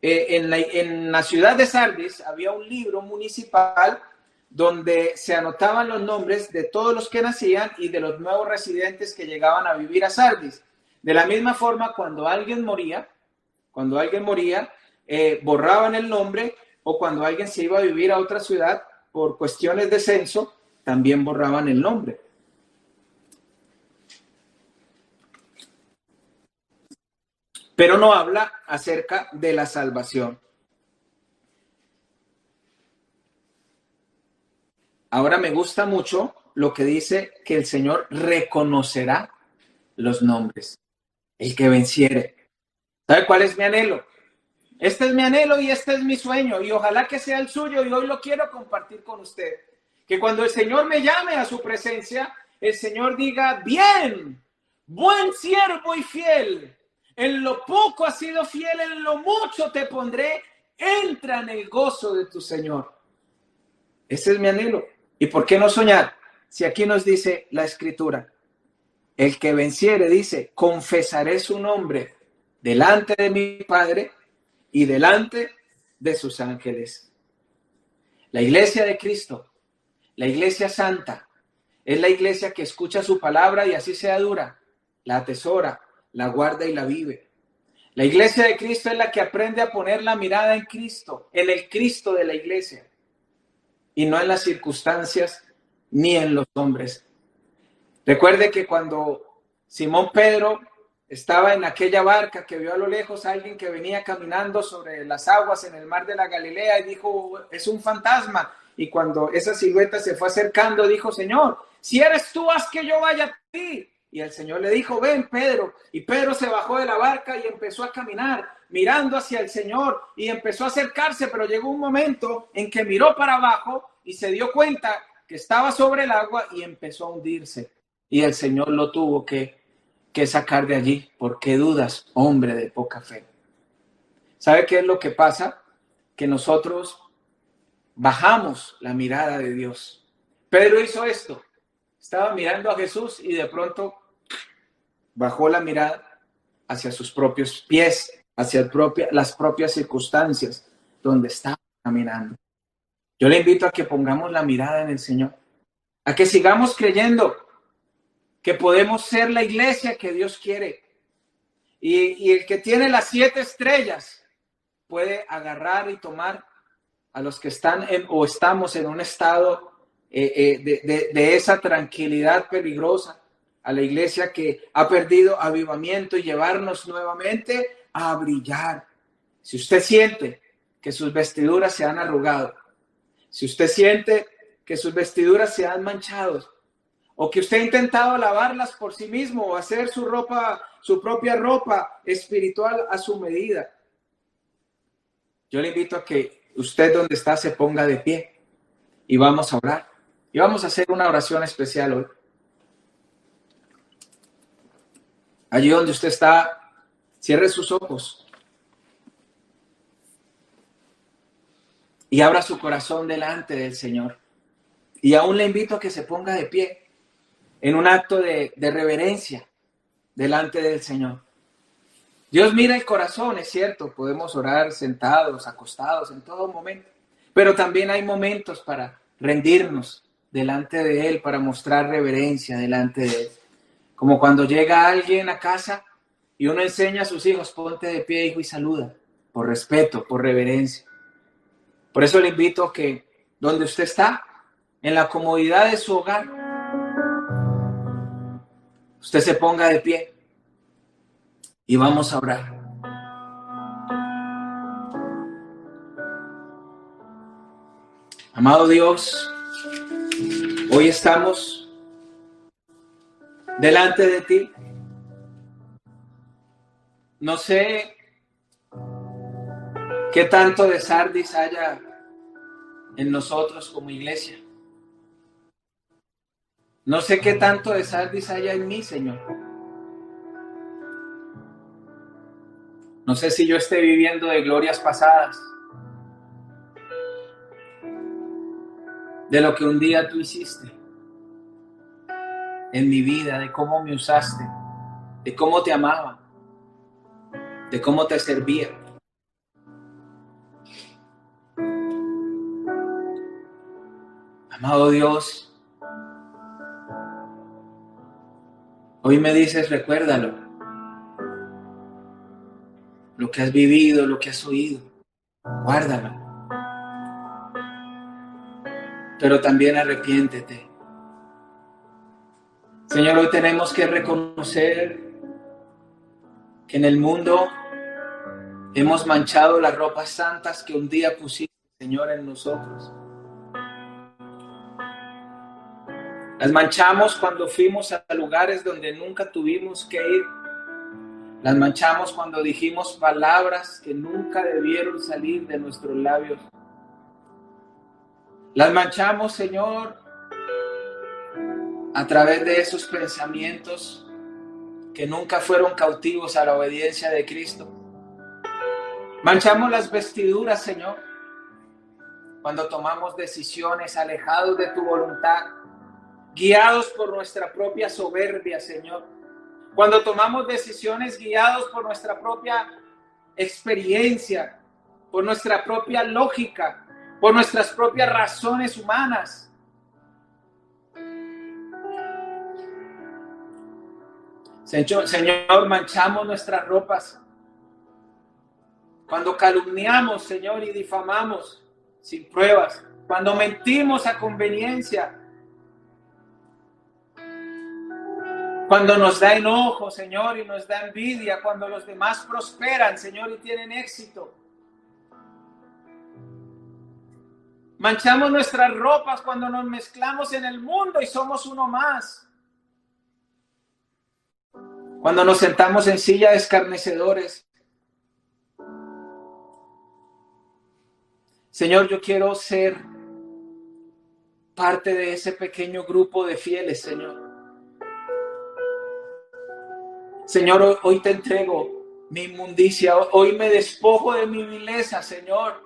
En la ciudad de Sardis había un libro municipal donde se anotaban los nombres de todos los que nacían y de los nuevos residentes que llegaban a vivir a Sardis. De la misma forma, cuando alguien moría, borraban el nombre, o cuando alguien se iba a vivir a otra ciudad por cuestiones de censo, también borraban el nombre. Pero no habla acerca de la salvación. Ahora me gusta mucho lo que dice que el Señor reconocerá los nombres. El que venciere. ¿Sabe cuál es mi anhelo? Este es mi anhelo y este es mi sueño, y ojalá que sea el suyo, y hoy lo quiero compartir con usted. Que cuando el Señor me llame a su presencia, el Señor diga: bien, buen siervo y fiel, en lo poco has sido fiel, en lo mucho te pondré, entra en el gozo de tu Señor. Ese es mi anhelo. ¿Y por qué no soñar? Si aquí nos dice la Escritura, el que venciere, dice, confesaré su nombre delante de mi Padre y delante de sus ángeles. La iglesia de Cristo, la iglesia santa, es la iglesia que escucha su palabra y así sea dura, la atesora, la guarda y la vive. La iglesia de Cristo es la que aprende a poner la mirada en Cristo, en el Cristo de la iglesia, y no en las circunstancias ni en los hombres. Recuerde que cuando Simón Pedro estaba en aquella barca, que vio a lo lejos a alguien que venía caminando sobre las aguas en el mar de la Galilea y dijo: es un fantasma. Y cuando esa silueta se fue acercando, dijo: Señor, si eres tú, haz que yo vaya a ti. Y el Señor le dijo: ven, Pedro. Y Pedro se bajó de la barca y empezó a caminar, mirando hacia el Señor, y empezó a acercarse, pero llegó un momento en que miró para abajo y se dio cuenta que estaba sobre el agua y empezó a hundirse. Y el Señor lo tuvo que sacar de allí. ¿Por qué dudas, hombre de poca fe? ¿Sabe qué es lo que pasa? Que nosotros bajamos la mirada de Dios. Pedro hizo esto. Estaba mirando a Jesús y de pronto bajó la mirada hacia sus propios pies, hacia las propias circunstancias donde estaba caminando. Yo le invito a que pongamos la mirada en el Señor, a que sigamos creyendo que podemos ser la iglesia que Dios quiere. Y el que tiene las 7 estrellas puede agarrar y tomar a los que están o estamos en un estado de esa tranquilidad peligrosa, a la iglesia que ha perdido avivamiento, y llevarnos nuevamente a brillar. Si usted siente que sus vestiduras se han arrugado, si usted siente que sus vestiduras se han manchado, o que usted ha intentado lavarlas por sí mismo o hacer su propia ropa espiritual a su medida, yo le invito a que usted, donde está, se ponga de pie y vamos a orar. Y vamos a hacer una oración especial hoy. Allí donde usted está, cierre sus ojos y abra su corazón delante del Señor. Y aún le invito a que se ponga de pie en un acto de reverencia delante del Señor. Dios mira el corazón, es cierto, podemos orar sentados, acostados, en todo momento, pero también hay momentos para rendirnos delante de Él, para mostrar reverencia delante de Él. Como cuando llega alguien a casa y uno enseña a sus hijos: ponte de pie, hijo, y saluda, por respeto, por reverencia. Por eso le invito a que, donde usted está, en la comodidad de su hogar, usted se ponga de pie y vamos a orar. Amado Dios, hoy estamos delante de ti. No sé qué tanto de sardis haya en nosotros como iglesia. No sé qué tanto de sardis haya en mí, Señor. No sé si yo esté viviendo de glorias pasadas, de lo que un día tú hiciste en mi vida, de cómo me usaste, de cómo te amaba, de cómo te servía. Amado Dios, hoy me dices: recuérdalo, lo que has vivido, lo que has oído, guárdalo. Pero también arrepiéntete Señor, hoy tenemos que reconocer que en el mundo hemos manchado las ropas santas que un día pusiste, Señor, en nosotros. Las manchamos cuando fuimos a lugares donde nunca tuvimos que ir. Las manchamos cuando dijimos palabras que nunca debieron salir de nuestros labios. Las manchamos, Señor, a través de esos pensamientos que nunca fueron cautivos a la obediencia de Cristo. Manchamos las vestiduras, Señor, cuando tomamos decisiones alejados de tu voluntad, guiados por nuestra propia soberbia, Señor. Cuando tomamos decisiones guiados por nuestra propia experiencia, por nuestra propia lógica, por nuestras propias razones humanas. Señor, manchamos nuestras ropas cuando calumniamos, Señor, y difamamos sin pruebas, cuando mentimos a conveniencia, cuando nos da enojo, Señor, y nos da envidia, cuando los demás prosperan, Señor, y tienen éxito. Manchamos nuestras ropas cuando nos mezclamos en el mundo y somos uno más. Cuando nos sentamos en silla de escarnecedores. Señor, yo quiero ser parte de ese pequeño grupo de fieles, Señor. Señor, hoy te entrego mi inmundicia, hoy me despojo de mi vileza, Señor.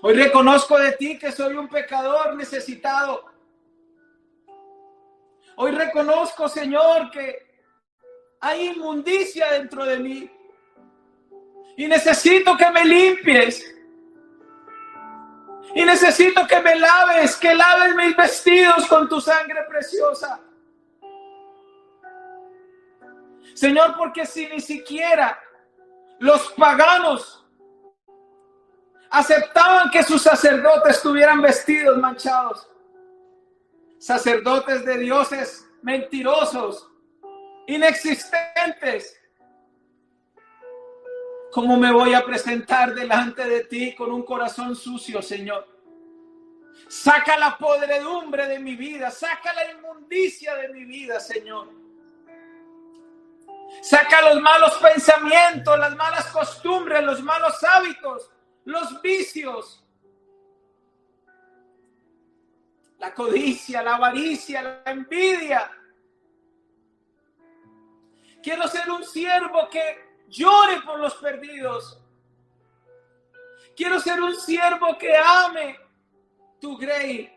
Hoy reconozco de ti que soy un pecador necesitado. Hoy reconozco, Señor, que hay inmundicia dentro de mí y necesito que me limpies. Y necesito que me laves, que laves mis vestidos con tu sangre preciosa. Señor, porque si ni siquiera los paganos aceptaban que sus sacerdotes tuvieran vestidos manchados, sacerdotes de dioses mentirosos, inexistentes, ¿cómo me voy a presentar delante de ti con un corazón sucio, Señor? Saca la podredumbre de mi vida, saca la inmundicia de mi vida, Señor. Saca los malos pensamientos, las malas costumbres, los malos hábitos, los vicios, la codicia, la avaricia, la envidia. Quiero ser un siervo que llore por los perdidos. Quiero ser un siervo que ame tu grey.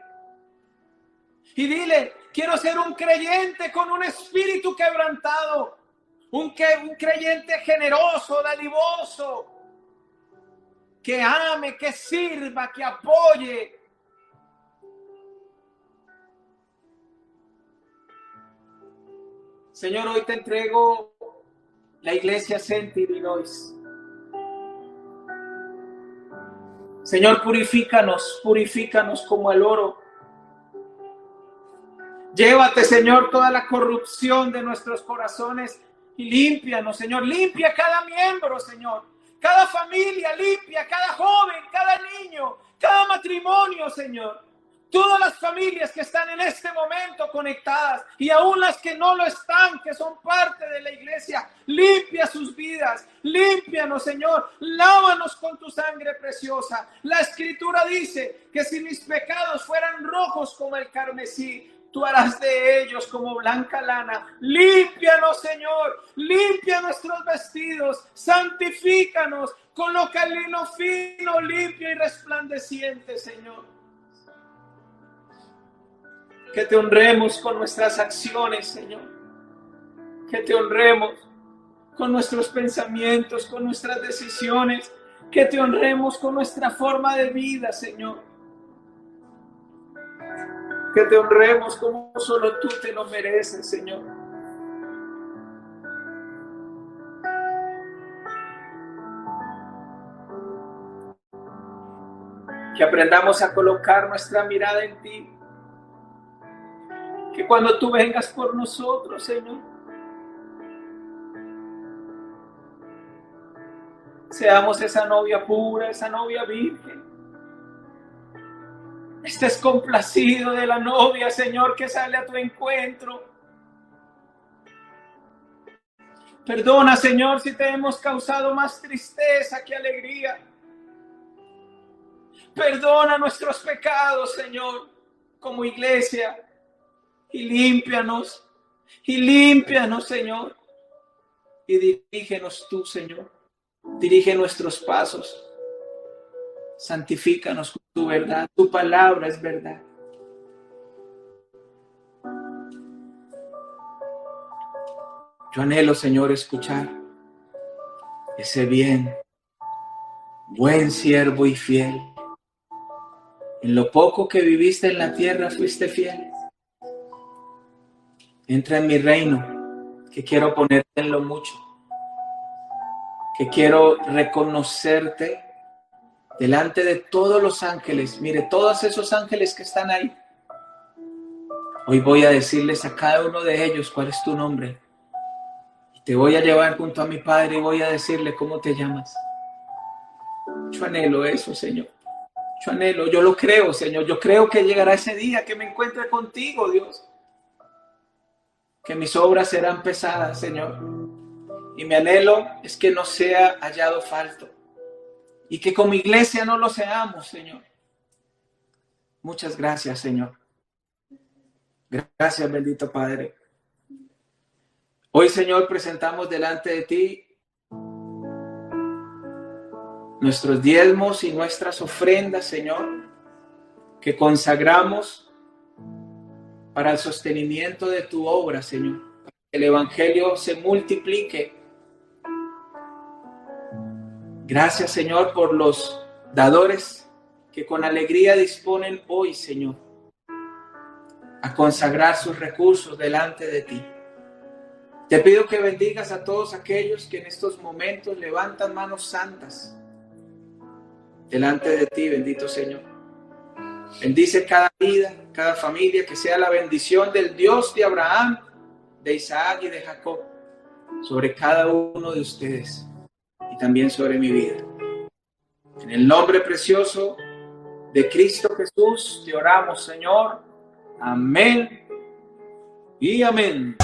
Y dile, quiero ser un creyente con un espíritu quebrantado. Un creyente generoso, dadivoso, que ame, que sirva, que apoye. Señor, hoy te entrego la iglesia Senti Illinois. Señor, purifícanos como el oro. Llévate, Señor, toda la corrupción de nuestros corazones y límpianos, Señor. Limpia cada miembro, Señor. Cada familia limpia, cada joven, cada niño, cada matrimonio, Señor. Todas las familias que están en este momento conectadas y aún las que no lo están, que son parte de la iglesia, limpia sus vidas, límpianos, Señor, lávanos con tu sangre preciosa. La Escritura dice que si mis pecados fueran rojos como el carmesí, tú harás de ellos como blanca lana. Límpianos, Señor, limpia nuestros vestidos, santifícanos, coloca el lino fino, limpio y resplandeciente, Señor. Que te honremos con nuestras acciones, Señor. Que te honremos con nuestros pensamientos, con nuestras decisiones. Que te honremos con nuestra forma de vida, Señor. Que te honremos como solo tú te lo mereces, Señor. Que aprendamos a colocar nuestra mirada en ti. que cuando tú vengas por nosotros, Señor, seamos esa novia pura, esa novia virgen. Estés complacido de la novia, Señor, que sale a tu encuentro. Perdona, Señor, si te hemos causado más tristeza que alegría. Perdona nuestros pecados, Señor, como iglesia. Y límpianos, Señor. Y dirígenos tú, Señor. Dirige nuestros pasos. Santifícanos con tu verdad. Tu palabra es verdad. Yo anhelo, Señor, escuchar ese bien, buen siervo y fiel. En lo poco que viviste en la tierra fuiste fiel. Entra en mi reino, que quiero ponerte en lo mucho, que quiero reconocerte delante de todos los ángeles. Mire, todos esos ángeles que están ahí. Hoy voy a decirles a cada uno de ellos cuál es tu nombre. Y te voy a llevar junto a mi Padre y voy a decirle cómo te llamas. Yo anhelo eso, Señor. Yo anhelo, yo lo creo, Señor. Yo creo que llegará ese día que me encuentre contigo, Dios. Que mis obras serán pesadas, Señor. Y mi anhelo es que no sea hallado falto. Y que como iglesia no lo seamos, Señor. Muchas gracias, Señor. Gracias, bendito Padre. Hoy, Señor, presentamos delante de ti nuestros diezmos y nuestras ofrendas, Señor, que consagramos para el sostenimiento de tu obra, Señor. Para que el Evangelio se multiplique. Gracias, Señor, por los dadores que con alegría disponen hoy, Señor, a consagrar sus recursos delante de ti. Te pido que bendigas a todos aquellos que en estos momentos levantan manos santas delante de ti, bendito Señor. Bendice cada vida, cada familia, que sea la bendición del Dios de Abraham, de Isaac y de Jacob sobre cada uno de ustedes y también sobre mi vida. En el nombre precioso de Cristo Jesús te oramos, Señor. Amén y amén.